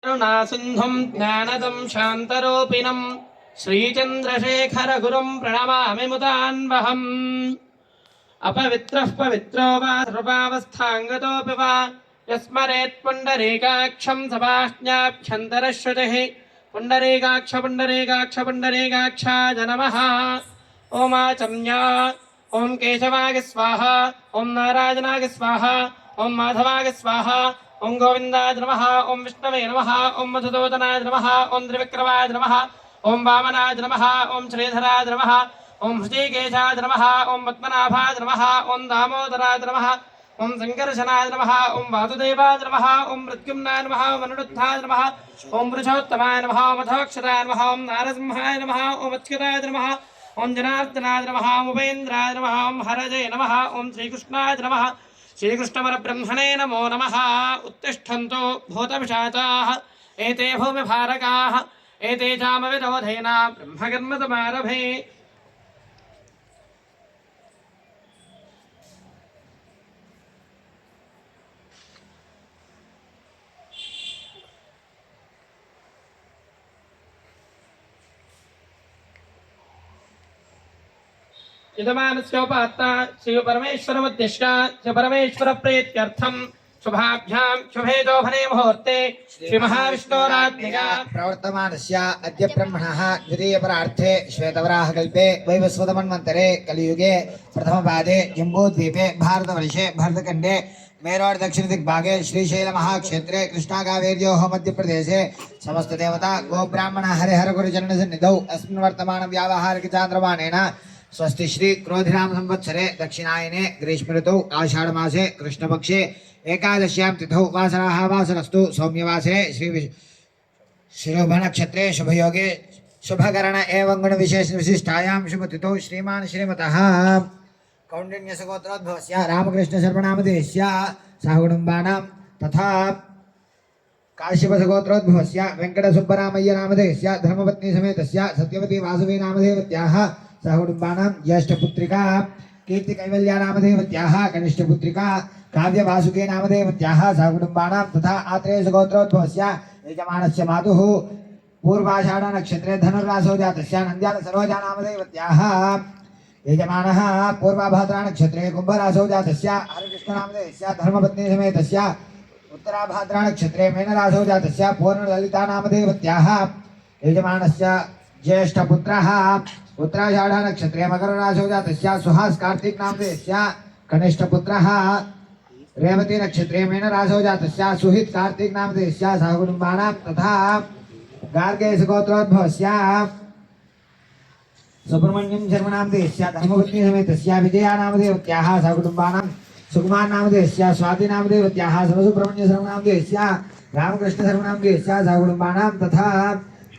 करुणासिन्धुं ज्ञानदं शान्तरूपिणं श्रीचन्द्रशेखरगुरुं प्रणमामि मुदान्वहम्। अपवित्रः पवित्रो वा सर्वावस्थाङ्गतोऽपि वा यस्मरेत् पुण्डरीकाक्षं सबाह्ण्याभ्यन्तरश्रुतिः। पुण्डरीकाक्ष पुण्डरीकाक्ष पुण्डरीकाक्षाय नमः। ॐ आचम्या ॐ केशवाय स्वाहा, ॐ नारायणाय स्वाहा, ॐ माधवाय स्वाहा, ॐ गोविन्दाय नमः, ॐ विष्णवे नमः, ॐ मधुसूदनाय नमः, ॐ त्रिविक्रमाय नमः, ॐ वामनाय नमः, ॐ श्रीधराय नमः, ॐ हृषीकेशाय नमः, ॐ पद्मनाभाय नमः, ॐ दामोदराय नमः, ॐ सङ्कर्षणाय नमः, ॐ वासुदेवाय नमः, ॐ मृत्युम्नाय नमः, ॐ अनिरुद्धाय नमः, ॐ वृषोत्तमाय नमः, ॐ अथोक्षराय नमः, ॐ नारसिंहाय नमः, ॐ अच्युताय नमः, ॐ जनार्दनाय नमः, ॐ उपेन्द्राय नमः, ॐ हरजे नमः, ॐ श्रीकृष्णाय नमः, श्रीकृष्णपरब्रह्मणे नमो नमः। उत्तिष्ठन्तु भूतपिशाचाः एते भूमिभारकाः एते चामविरोधेन ब्रह्मकर्मसमारभे। यजमानस्योपात्ता शिवपरमेश्वरमुद्दिश्य शिवपरमेश्वरप्रीत्यर्थं शुभाभ्यां शुभेजोभने मुहूर्ते श्रीमहाविष्णोराज्ञया प्रवर्तमानस्य अद्य ब्रह्मणः द्वितीयपरार्थे श्वेतवराहकल्पे वैवस्वतमन्वन्तरे कलियुगे प्रथमपादे जम्बूद्वीपे भारतवर्षे भरतखण्डे मेरोड दक्षिणदिग्भागे श्रीशैलमहाक्षेत्रे कृष्णाकावेर्योः मध्यप्रदेशे समस्तदेवता गोब्राह्मण हरिहरगुरुचरणसन्निधौ अस्मिन् वर्तमानव्यावहारिकचान्द्रमानेन स्वस्ति श्री क्रोधिनाम संवत्सरे दक्षिणायने ग्रीष्म ऋतौ आषाढ़ मासे कृष्णपक्षे एकादश्यां तिथौ वासराः वासरस्तु सौम्यवासरे श्री शिरोभ नक्षत्रे शुभयोगे शुभकरण एवं गुण विशेष विशिष्टायां शुभतिथौ श्रीमान श्रीमतः कौण्डिन्यसगोत्रोद्भवस्य रामकृष्ण शर्मनामधेयस्य सहकुटुम्बानां तथा काश्यपसगोत्रोद्भवस्य वेङ्कटसुब्बरामय्य नामधेयस्य धर्मपत्नी समेतस्य सत्यवती वासवी नामधेयवत्याः सहकुटुम्बानां ज्येष्ठपुत्रिका कीर्तिकैवल्या नामधेयवत्याः कनिष्ठपुत्रिका काव्यवासुकी नामधेयवत्याः सहकुटुम्बानां तथा आत्रेयसगोत्रोद्भवस्य यजमानस्य मातुः पूर्वाषाढनक्षत्रे धनुर्रासो जातस्य नन्द्यालसरोजा नामधेयवत्याः यजमानः पूर्वाभाद्रानक्षत्रे कुम्भरासो जातस्य हरिकृष्णनामधेयस्य धर्मपत्नी समेतस्य उत्तराभाद्रानक्षत्रे मीनरासो जातस्य पूर्णललिता नामधेयवत्याः यजमानस्य ज्येष्ठपुत्रः उत्तराषाढनक्षत्रे मकररासो जातस्य सुहास कार्तिक नामधेयस्य कनिष्ठपुत्रः रेवती नक्षत्रे मीनरासो जातस्य सुहित कार्तिक नामधेयस्य सहकुटुम्बानां तथा गार्गेयसगोत्रोद्भवस्य सुब्रह्मण्यं शर्मनामधेयस्य धर्मपत्नी समेतस्य विजया नामधेयवत्याः सहकुटुम्बानां सुकुमार नामधेयस्य स्वाति नामधेयवत्याः शिवसुब्रह्मण्य शर्मनामधेयस्य रामकृष्ण शर्मनामधेयस्य सहकुटुम्बानां तथा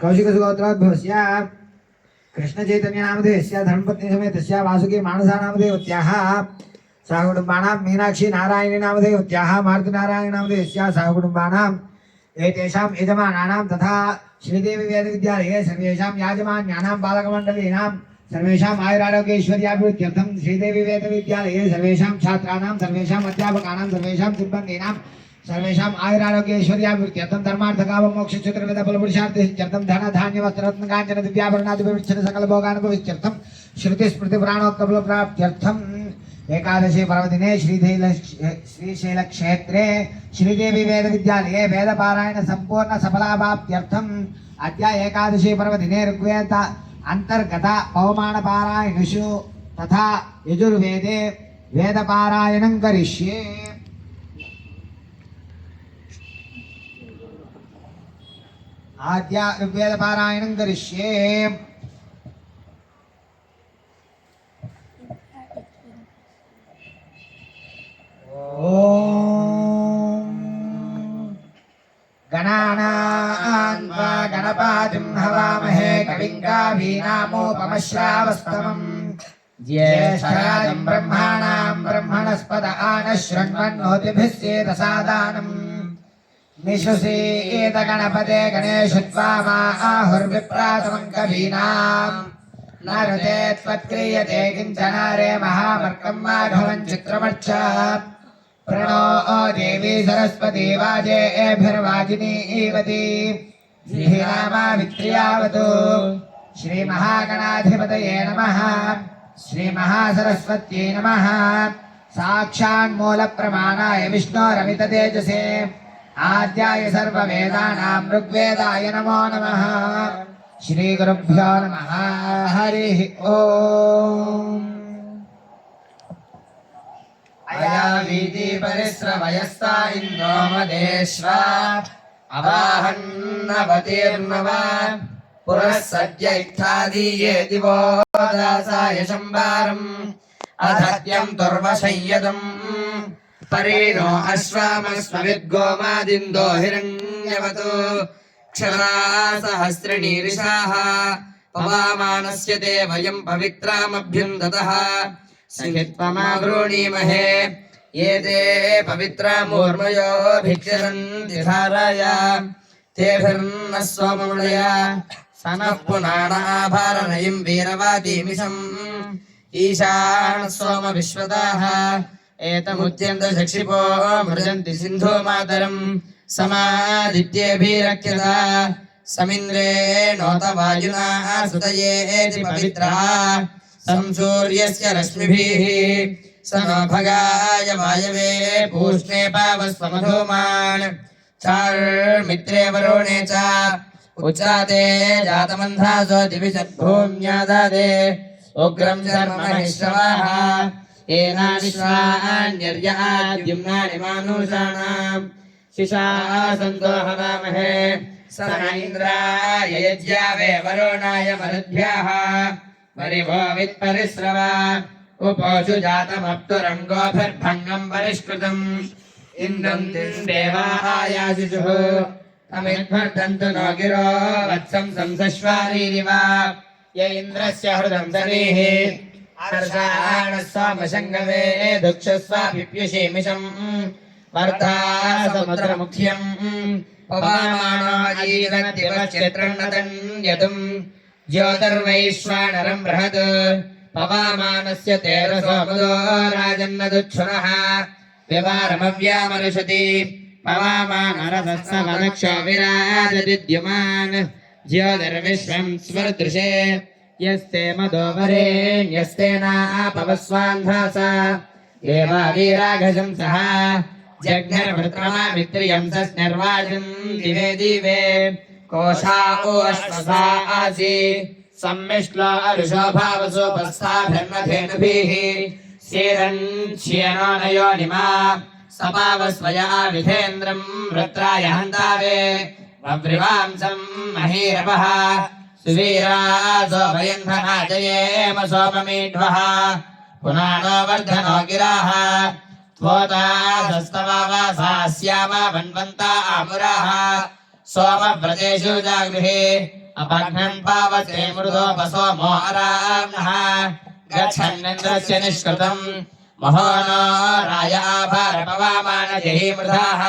कौशिकसगोत्रोद्भवस्य कृष्ण चैतन्य नामधेयस्य धर्मपत्नी समेतस्य वासुकी मानसा नामधेयवत्याः सहकुटुम्बानां मीनाक्षी नारायणी नामधेयवत्याः मारुति नारायण नामधेयस्य सहकुटुम्बानां एतेषां यजमानानां तथा श्रीदेवी वेदविद्यालये सर्वेषां याजमान्यानां बालकमण्डलीनां सर्वेषाम् आयुरारोग्यैश्वर्याभिवृद्ध्यर्थं श्रीदेवी वेदविद्यालये सर्वेषां छात्राणां सर्वेषाम् अध्यापकानां सर्वेषां सिब्बन्दीनां सर्वेषाम् आयुरारोग्यैश्वर्याभिवृद्ध्यर्थं धर्मार्थकाममोक्षक्षेत्रवेदफलपुरुषार्थसिद्ध्यर्थं धनधान्यवस्त्ररत्नकाञ्चन दिव्याभरणादिविच्छिन्न सकलभोगानुभवित्यर्थं श्रुतिस्मृतिपुराणोक्तफलप्राप्त्यर्थम् एकादशी पर्वदिने श्रीशैलक्षेत्रे श्रीदेवी वेदविद्यालये वेदपारायण संपूर्ण सफलाभाप्त्यर्थम् अद्य एकादशी पर्वदिने ऋग्वेद अंतर्गत पवमानपारायणेषु तथा यजुर्वेदे वेदपारायणं करिष्ये। आद्य ऋग्वेदपारायणं करिष्ये। गणानां गणपतिं हवामहे कविं कवीनामुपमश्रावस्तमम् ज्येष्ठराजं ब्रह्मणां ब्रह्मणस्पद आनशृण्वन्नोतिभिः सेदसादानम् निशुषीत गणपते गणेशत्वा मा आहुर्विप्रातमं कवीनां न ऋते त्वत्क्रियते किञ्चन रे महामर्कं माघवं चित्रमर्च प्रणो देवी सरस्वती वाजेभिर्वाजिनीवती धीरामावित्र्यावतु श्रीमहागणाधिपतये नमः श्रीमहासरस्वत्यै नमः साक्षान्मूलप्रमाणाय विष्णोरमिततेजसे आद्याय सर्ववेदानां ऋग्वेदाय नमो नमः श्रीगुरुभ्यो नमः हरिः ओम् अयावीति परिश्रवयस्ता इन्द्रो मदेश्वा अवाहन्नवतीर्नव पुरः सद्य इत्थादीये दिवो दासाय शम्बारम् अधत्यम् दुर्वशय्यदम् परीणो अश्वामस्मविद्गोमादिन्दो हिरण्यवतु क्षरासहस्रिणीरिषाः पवामानस्य ते वयम् पवित्रामभ्युन्दतः सहित्वमावृणीमहे ये ते पवित्रामूर्मयो भिक्षरन्ति धाराय तेभिर्न स्वमृळया स नः पुनानाभारनयिम् वीरवातीमिषम् ईशान सोम विश्वदाः एतमुद्यन्तशक्षिपो मृजन्ति सिन्धो मातरम् समादित्येभिरक्यता समिन्द्रेणोत वायुना सुतयेति पवित्रः संसूर्यस्य रश्मिभिः स नो भगाय वायवे पूष्णे पावस्वमधूमान् चार्मित्रे वरुणे च उच्चाते जातमन्धासो दिविषद्भूम्यादादे उग्रं शर्मणिश्रवाः येनाविश्वान्यर्याद्युम्नानि मानुषाणाम् शिशासन्तो हवामहे स न इन्द्राय यज्ञावे वरुणाय मरुद्भ्यः परिभो वित्परिस्रवा उपोषु जातमप्तुरङ्गोभिर्भङ्गम् परिष्कृतम् इन्द्रम् देवायाशिषुः तमिद्वर्धन्तु नो गिरो वत्सम् संसश्वारीरिव य इन्द्रस्य हृदम् सनीः हर्षाणः सोमशङ्गवे दुक्षस्वाभिप्युषेमिषम् वर्धा समुद्रमुख्यम् पवामानो जीवद्दिवश्चित्रन्नतन्यतुम् ज्योतिर्वैश्वानरम् बृहत् पवामानस्य तेरसोमुदो राजन्नदुच्छुनः व्यवारमव्यामरुषति पवामानरसत्समदक्षो विराजदिद्युमान् ज्योतिर्विश्वम् स्वर्दृशे यस्ते मदोवरेण्यस्ते नापवस्वान्धासा देवावीराघशंसः जघ्नर्भृत्रमामित्रियम् सस्निर्वाजम् दिवे दिवे कोशा ओश्वसा आसि सम्मिश्लो अरुषो भावसोपस्थाभिर्मधेनुभिः सीरन्क्ष्येनो नयोनिमा सपावस्वया विधेन्द्रम् वृत्राय हन्तावे वव्रिवांसम् महीरवः सुवीरासो भयन्धनाजयेम सोममीढ्वः पुनानो वर्धनो गिराः त्वोतासस्तवावासा स्यामा वन्वन्ता आमुराः सोमव्रतेषु जागृहे अपघ्नन् पावते मृदोपसोमो अराम्नः गच्छन्निन्द्रस्य निष्कृतम् महो नो राय आभारपवामानजहि मृधाः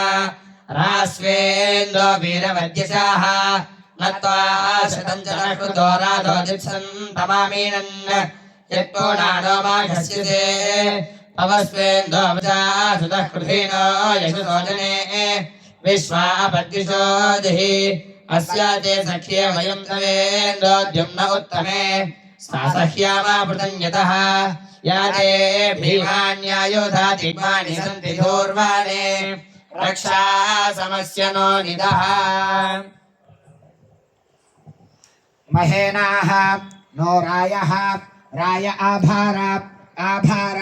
रास्वेन्दो वीरवद्यशाः नत्वा शतम् च नकृतो राधो दित्सन्तमामीनन् यत्पूर्णानो माघस्यते पवस्वेन्दो वचा सुतः कृधीनो यशसो जने विश्वापद्युषो जहि अस्या ते सख्ये वयम् तवेन्दोद्युम्न उत्तमे सा सह्यामापृतम् यतः या ते भीमान्यायुधा दिग्मानि सन्ति धूर्वाणे रक्षा समस्य नो निदः महेनाः नो रायः राय आभार आभार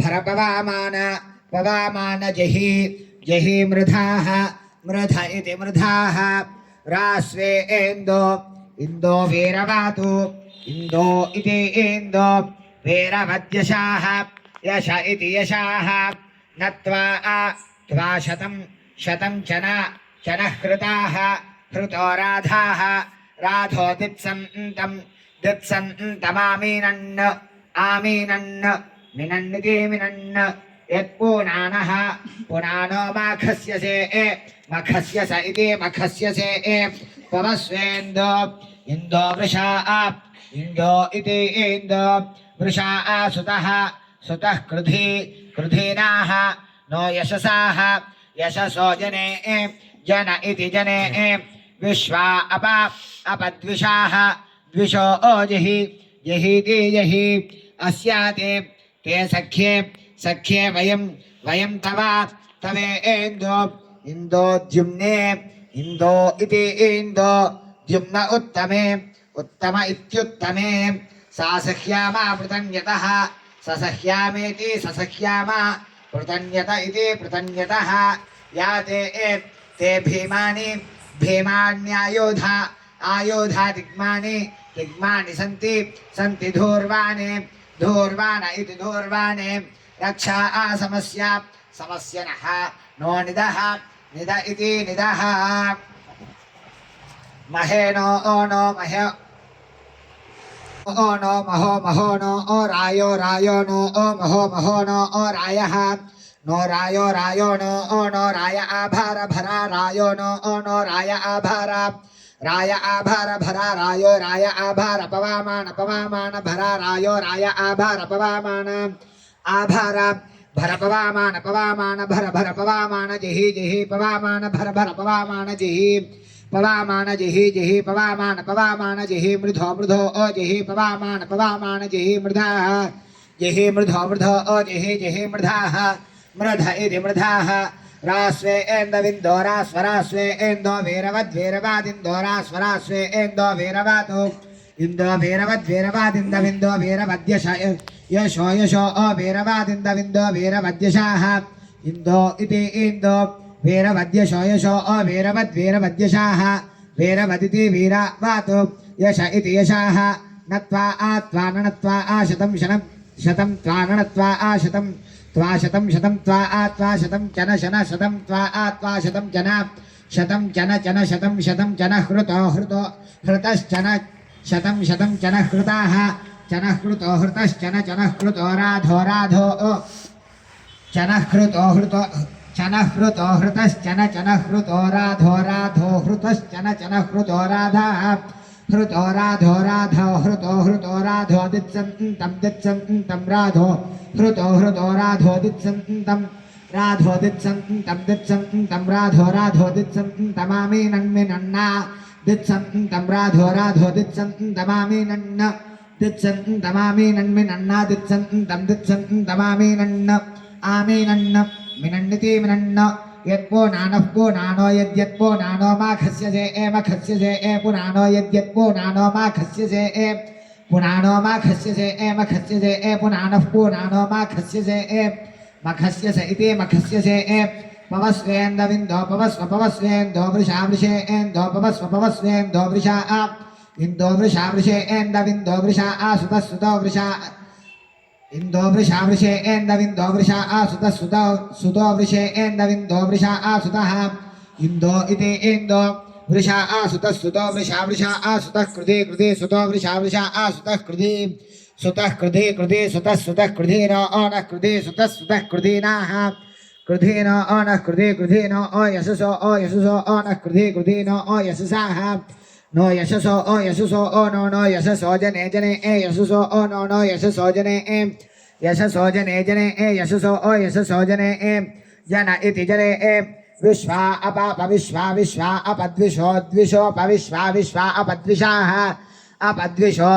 भरपवामान पवामान जहि जहि मृधाः मृध इति मृधाः रास्वे इन्दो इन्दो वीरवातु इन्दो इति इन्दो वीरवद्यशाः यश इति यशाः नत्वा त्वा शतं चनः कृताः कृतो राधाः राधो दित्सन्तमामीनन् आमीनन् मिनन्निति मिनन् यत्पूनानः पुनानो माखस्यसे मखस्यस इति मखस्यसे पवस्वेन्दो इन्दो वृषा इन्दो इति इन्दो वृषा सुतः सुतः कृधीनाः नो यशसाः यशसो जने जन इति जने विश्वा अपद्विषाः द्विषो जहि जहीति जहि अस्याते ते सख्ये सख्ये वयं तवे इन्दो द्युम्ने इन्दो इति इन्दो द्युम्न उत्तमे उत्तम इत्युत्तमे सा सह्यामा पृतन्यतः ससह्यामेति ससह्यामा पृतन्यत इति पृतन्यतः या ते भीमान्यायोधा आयोधा दिग्मानि सन्ति धूर्वाणे धूर्वाण इति धूर्वाणे रक्षा समस्यनः नो निदः निद इति निदः महेनो नो महे नो महो नो रायो नो महो नो रायः नो रायो नो राय आभार भरा रायो नो राय आभार भरा रायो राय आभार पवामान भरा रायो राय आभार पवामान आभार भर पवामान भर पवामान जिहि पवामान भर पवामान जिहि पवामान जिहि पवामान जिहि मृधो जिहि पवामान जिहि मृधाः जिहि मृधो जिहि मृधाः मृध इति मृधाः रास्वे एन्दविन्दो रास्वरास्वे एन्दो वीरवद्वीरवादिन्दो रास्वरास्वे एन्दो वीरवादो इन्दो वीरवद्वीरवादिन्दविन्दो वीरवद्यश यशो वीरवादिन्दविन्दो वीरवद्यशाः इन्दो इति इन्दो वीरवद्यशो यशो वीरवद्वीरवद्यशाः वीरवदिति वीरवातो यश इति यशाः नत्वा आत्वाननत्वा आशतं शतं त्वाननत्वा आशतं त्वाशतं त्वा आत्वा चन शतं त्वा आत्वा शतं चन शतं चन हृतो हृतश्चन शतं चन हृताः चन हृतो हृतश्चन हृतो राधो चन हृतो हृतश्चन हृतो राधो हृतश्चन हृतो राधाः हृतो राधो हृतो राधो दित्सन्तं राधो हृतो राधो दित्सन्तं राधो दित्सन्तं राधो दित्सन्तमामि नन्मिनन्ना दित्सन्तं राधो दित्सन्तमामि नन्न दित्सन्तमामि नन्मिनन्ना दित्सन्तमामि नन्न आमि नन्न मिनन्निति मिनन्न यत्पो नानो यद्यत्पो नानो मा खस्यसे ए पुनानो यद्यत्पो नानो मा खस्यसे ए पुनानो मा खस्यसे ए पुनानः पुनानो मा खस्यसे ए मखस्यस इति मखस्यसे ए पवस्वेन्दविन्दो पवस्वेन्दो वृषा वृषे एन्दो पवस्वेन्दो वृषा इन्दो वृषा वृषे एन्दविन्दो वृषा सुतो वृषा इन्दो वृषा वृषे एन्दविन्दो वृषा सुतो वृषे एन्दविन्दो वृषा सुतः इन्दो इति इन्दो वृषा सुतो वृषा सुतः कृधि सुतो वृषा सुतः कृधि सुतः कृधि न नः कृधि सुतः कृधि नाः कृधि न नः कृधि न यशसो नः कृधि न यशसाः नो यशसो नो यशसो जने ए यशसो नो यशसो जने ए यशसो जने ए यशसो जने ए जन इति जने ए विश्वा अपविश्वा अपद्विषो विश्वा अपद्विषाः अपद्विषो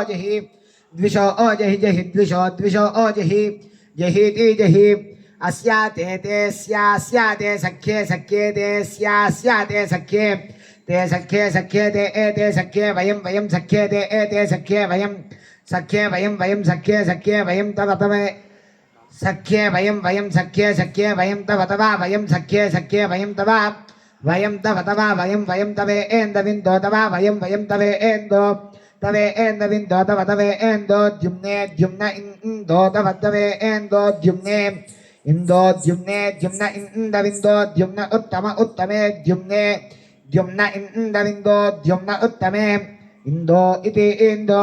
जहि द्विषो जहि द्विषो जहि जहीति जहि अस्याते ते स्यास्याते सख्ये ते स्यास्याते सख्ये ते ते सख्ये वयं सख्ये ते एते सख्ये वयं सख्ये वयं तव सख्ये वयं सख्ये वयं तव तवा वयं सख्ये वयं तवा वयं तवे एन्दविन्दो तवा वयं तवे एन्दो तव तवे एन्दो द्युम्ने इन्दो तव तवे एन्दो द्युम्ने इन्दो द्युम्ने इन्दविन्दो द्युम्न उत्तमे द्युम्ने इन्दविन्दो द्युम्न उत्तमे इन्दो इति इन्दो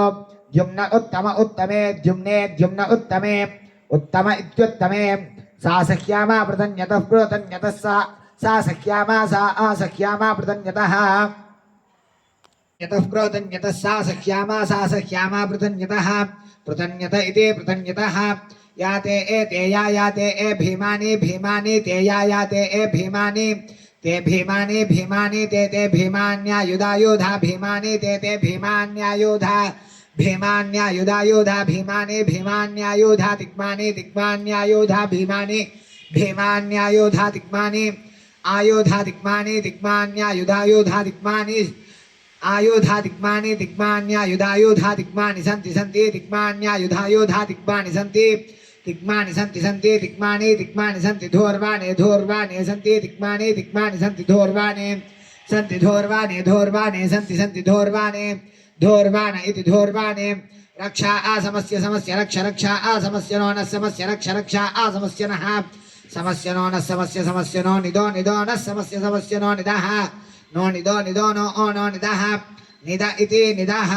द्युम्न उत्तमे द्युम्ने उत्तमे उत्तम इत्युत्तमे सा सख्यामा पृतन्यतः सा सख्यामा सा असख्यामा पृतन्यतः यतः क्रोधन्यतः सा सख्यामा पृतन्यतः पृतन्यत इति पृतन्यतः याते एते याते ए भीमानि भीमानि ते याते ए भीमानि ते भीमानि भीमानि ते भीमान्यायुधायुधा भीमानि ते भीमान्यायुधा भीमान्यायुधायुधा भीमानि भीमान्यायुधा तिग्मानि तिग्मान्यायुधा भीमानि भीमान्यायुधा तिग्मानि आयुधा तिग्मानि तिग्मान्यायुधायुधा तिग्मानि आयुधा तिग्मानि तिग्मान्यायुधायुधा तिग्मानि सन्ति सन्ति तिग्मान्यायुधायुधा तिग्मानि सन्ति तिग्मानि सन्ति सन्ति तिग्मानि तिग्मानि सन्ति धोर्वाणे धोर्वाणे सन्ति तिग्मानि तिग्मानि सन्ति धोर्वाणे सन्ति धोर्वाणे धोर्वाणे सन्ति सन्ति धोर्वाणे धोर्वाण इति धोर्वाणे रक्षा समस्य समस्य रक्ष रक्षा समस्य नो न समस्य रक्ष रक्षा समस्य नः समस्य नो न समस्य समस्य नो निदो निदो न समस्य समस्य नो निदः नो निदो निदो नो ओ नो निदः निद इति निदः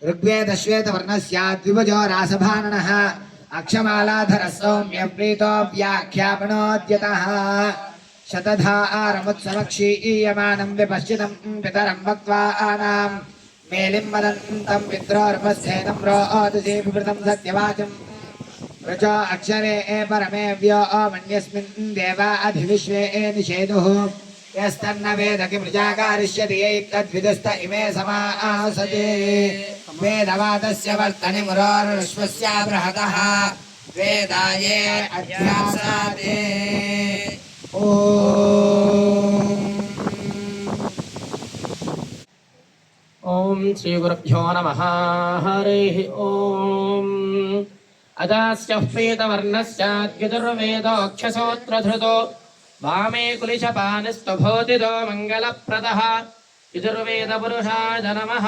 ऋग्वेद श्वेतवर्णस्य द्विभुजो रासभाननः अक्षमालाधर सौम्य प्रीतो व्याख्यापणोद्यतः शतधा आरमुत्समक्षीयमानं विपश्चितं पितरं वक्त्वानां मेलिं वदन्तं पित्रोर्पस्थेनं रोदसीभिवृतं सत्यवाचम् ऋचो अक्षरे परमे व्यो मन्यस्मिन् देवा अधिविश्वे निषेदुः यस्तन्न वेद किमृजाकारिष्यति यैतद्विदुस्त इमे समासते वेदवादस्य वर्तनि मुरोर्विश्वस्य बृहतः वेदाये अध्यासाते ॐ श्रीगुरुभ्यो नमः हरिः ॐ अजास्य प्रीतवर्णस्याद्यजुर्वेदोऽक्षसोत्रधृतो वामे कुलिशपानिस्तु भूतिदो मङ्गलप्रदः यजुर्वेदपुरुषाय नमः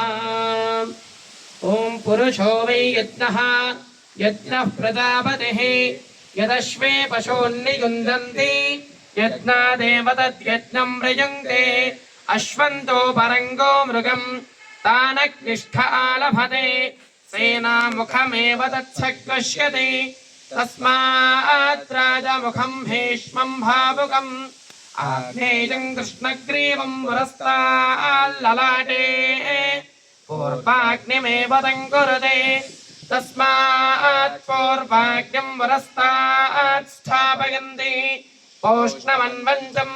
ॐ पुरुषो वै यज्ञः यज्ञः प्रजापतिः यदश्वे पशून्नियुञ्जन्ति यज्ञादेव तद्यज्ञं प्रयुङ्क्ते अश्वन्तो परङ्गो मृगम् तानग्निष्ठ आलभते सेनामुखमेव तत्सकृष्यति तस्मात् राजमुखं भीष्मं भावुकम् आग्नेयं कृष्णग्रीवं पुरस्ताल्ललाटे पूर्वाग्निमेव तं कुरुते तस्मात् पूर्वाग्निं पुरस्तात् स्थापयन्ति पौष्णमन्वञ्चम्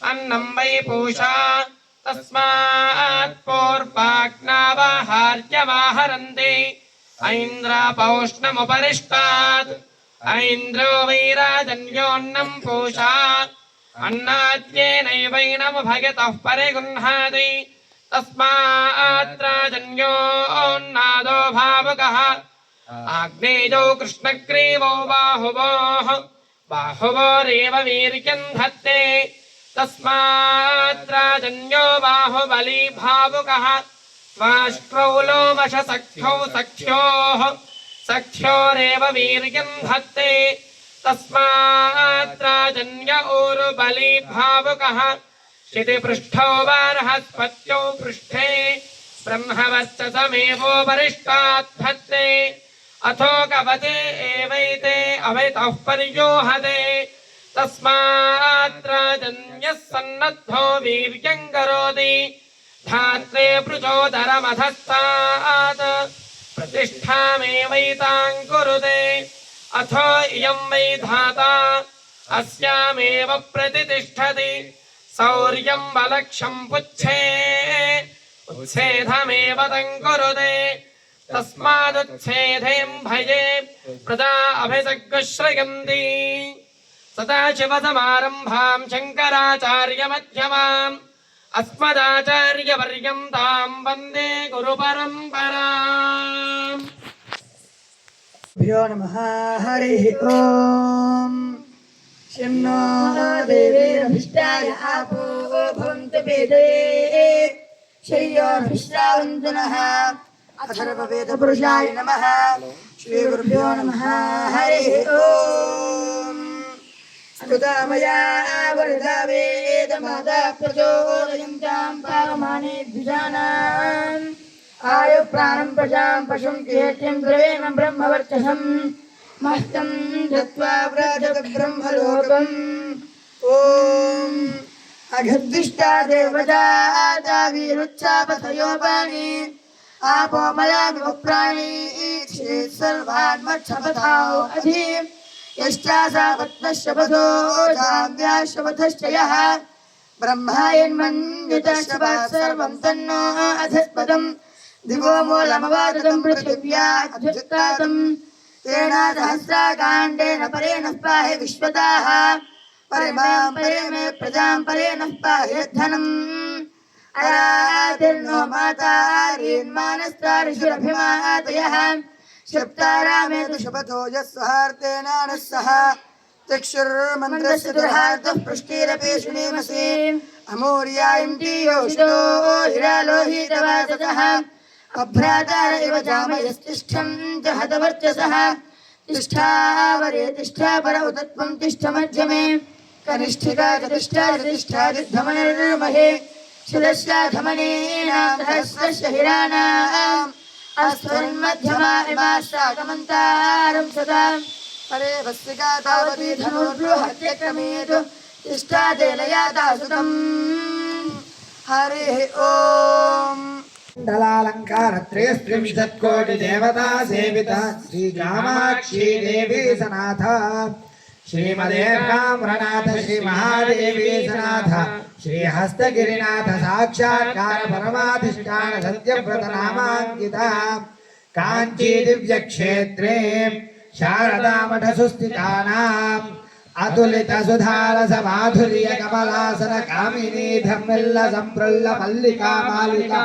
अन्नं वै पूषा तस्मात् पूर्वाग्नावाहार्यवाहरन्ति ऐन्द्रापौष्णमुपरिष्टात् ऐन्द्रो वैराजन्योन्नं पूषा अन्नाद्येनैवैनमुभयतः परिगृह्णाति तस्मात् राजन्योन्नादो भावुकः आग्नेयो कृष्णग्रीवो बाहुवोः बाहुवोरेव वीर्यं धत्ते तस्मात् राजन्यो बाहुबली भावुकः त्वाष्ट्रौ लोमशसख्यौ सख्योः सख्योरेव वीर्यं धत्ते तस्मात् राजन्य ऊरुबली भावुकः क्षितिपृष्ठौ बृहस्पत्यौ पृष्ठे ब्रह्मवर्चसमेवोपरिष्टात् धत्ते अथो कवचे एवैते अवैतः पर्योहते तस्मात् राजन्यः सन्नद्धो वीर्यं करोति धात्रे पृचोदरमधस्तात् प्रतिष्ठामेवैतां कुरुते अथो इयं वै धाता अस्यामेव प्रतितिष्ठति शौर्यं बलक्षं पुच्छे उच्छेदमेव तं कुरुते तस्मादुच्छेदें भये प्रजा अभिसग्श्रयन्ति सदाशिवसमारम्भां शङ्कराचार्यमध्यमाम् अस्मदाचार्यपर्यन्तां वन्दे गुरुपरम्पराम् भ्यो नमः हरिः ॐ शन्नो देवीरभिष्टाय आपो भवन्तु वेदये शय्योभिष्टावन्तु नः अथर्ववेदपुरुषाय नमः श्रीगुरुभ्यो नमः हरिः ॐ स्तुता मया वरदा वेदमाता प्रचोदयन्तां पावमाने द्विजानाम् आयु प्राणं प्रजां पशुं कीर्तिं द्रवेम ब्रह्मवर्चसं मस्तं दत्त्वा व्रजब्रह्मलोकम् ॐ अघद्दिष्टा देवता वीरुच्चापतयोपानि आपो मलामिव प्राणीक्षेत् सर्वान् मच्छपथाओ अधि यश्चासावत्नश्शपथो जाम्याश्शपथश्च यः ब्रह्मायन्मन्युतश्शपात् सर्वं तन्नो अधस्पदम् दिवो मूलमवादतं पृथिव्या अध्युत्तातं तेन सहस्राकाण्डेन परेण पाहि विश्वताः परिमां परे मे प्रजां परेण पाहि धनम् अरातिर्नो मातारीन्मानस्तारिषुरभिमातयः शप्तारामेतु शपथो यस्सहार्तेन नः सह चक्षुर्मन्त्रस्य दुर्हार्तः पृष्टिरपि शृणीमसि अमूर्यायन्ति योषितो हिरालोहितवाससः अभ्रातार इव जामयस्तिष्ठं च हतवर्चसः तिष्ठावरे तिष्ठापर उतत्वं तिष्ठ मध्यमे कनिष्ठिका च तिष्ठाधिष्ठाधिद्धमनिर्महे शिरस्याधमनीनां सहस्रस्य हिराणाम् अस्त्वन्मध्यमा इमाः शाकमन्तारं सदा परे भस्तिका तावती धनुर्बृहत्यक्रमेतु तिष्ठादेलयाता सुतम् हरिः ॐ दलालङ्कारत्रयस्त्रिंशत्कोटि देवता सेविता श्रीकामाक्षी देवी सनाथ श्रीमदेकाम्रनाथ श्रीमहादेवी सनाथ श्रीहस्तगिरिनाथ साक्षात्कार परमाधिष्ठान सत्यव्रत नामाङ्किता काञ्ची दिव्यक्षेत्रे शारदामठ सुस्थितानाम् अतुलित सुधारस माधुर्य कमलासन कामिनी धर्मिल्ल संप्रल्ल मल्लिका मालिका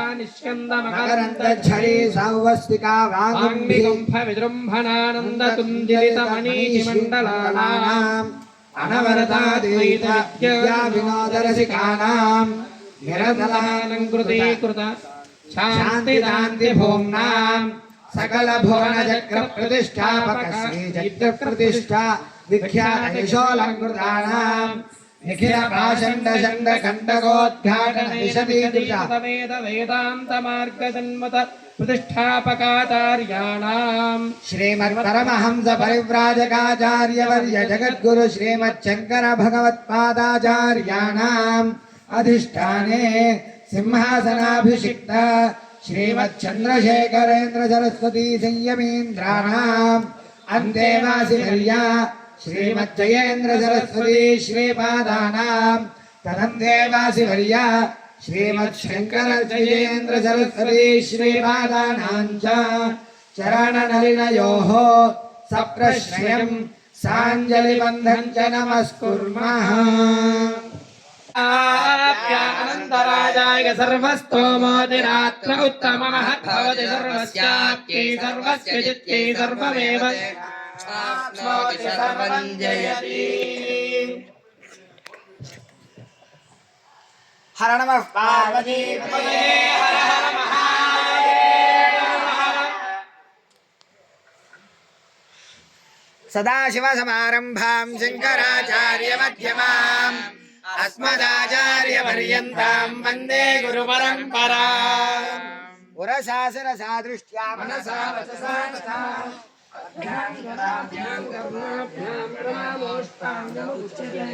मकरन्द झरी सौवस्तिका वागुम्भी विजृम्भणानन्द तुन्दिलित मणिमण्डलानाम् अनवरता द्वैत विद्या विनोद रसिकानाम् निरतलालङ्कृतीकृत शान्तिदान्ति भूम्नाम् सकल भुवन चक्र प्रतिष्ठापक श्री चैत्र प्रतिष्ठा विख्यात यशोलङ्कृतानाम् निखिल पाषण्ड षण्ड कण्टकोद्घाटन विशदीकृता वेद वेदान्त मार्ग जन्मत प्रतिष्ठापकाचार्याणाम् श्रीमत्परमहंस परिव्राजकाचार्य वर्य जगद्गुरु श्रीमच्छङ्कर भगवत्पादाचार्याणाम् अधिष्ठाने सिंहासनाभिषिक्त श्रीमच्चन्द्रशेखरेन्द्र सरस्वती संयमीन्द्राणाम् अन्तेवासिवर्या श्रीमज्जयेन्द्र सरस्वती श्रीपादानाम् तदन्तेवासिवर्या श्रीमच्छङ्कर जयेन्द्र सरस्वती श्रीपादानाम् च चरणनलिनयोः सप्रश्रयम् साञ्जलिबन्धम् च नमस्कुर्मः अनन्तराजाय सर्वस्तोमोतिरात्र उत्तमः भवति सर्वस्याप्यै सर्वस्य चित्ते सर्वमेव आप्नोति सर्वं जयति। हर नमः पार्वतीपतये हर हर महादेव। सदाशिवसमारम्भां शङ्कराचार्यमध्यमाम् अस्मदाचार्यपर्यन्तां वन्दे गुरुपरम्पराम्। पुरशासनसादृष्ट्या मनसा वचसा तथा अभ्यां गदाभ्यां कर्णाभ्यां प्रमामोष्टाङ्गमुच्यते।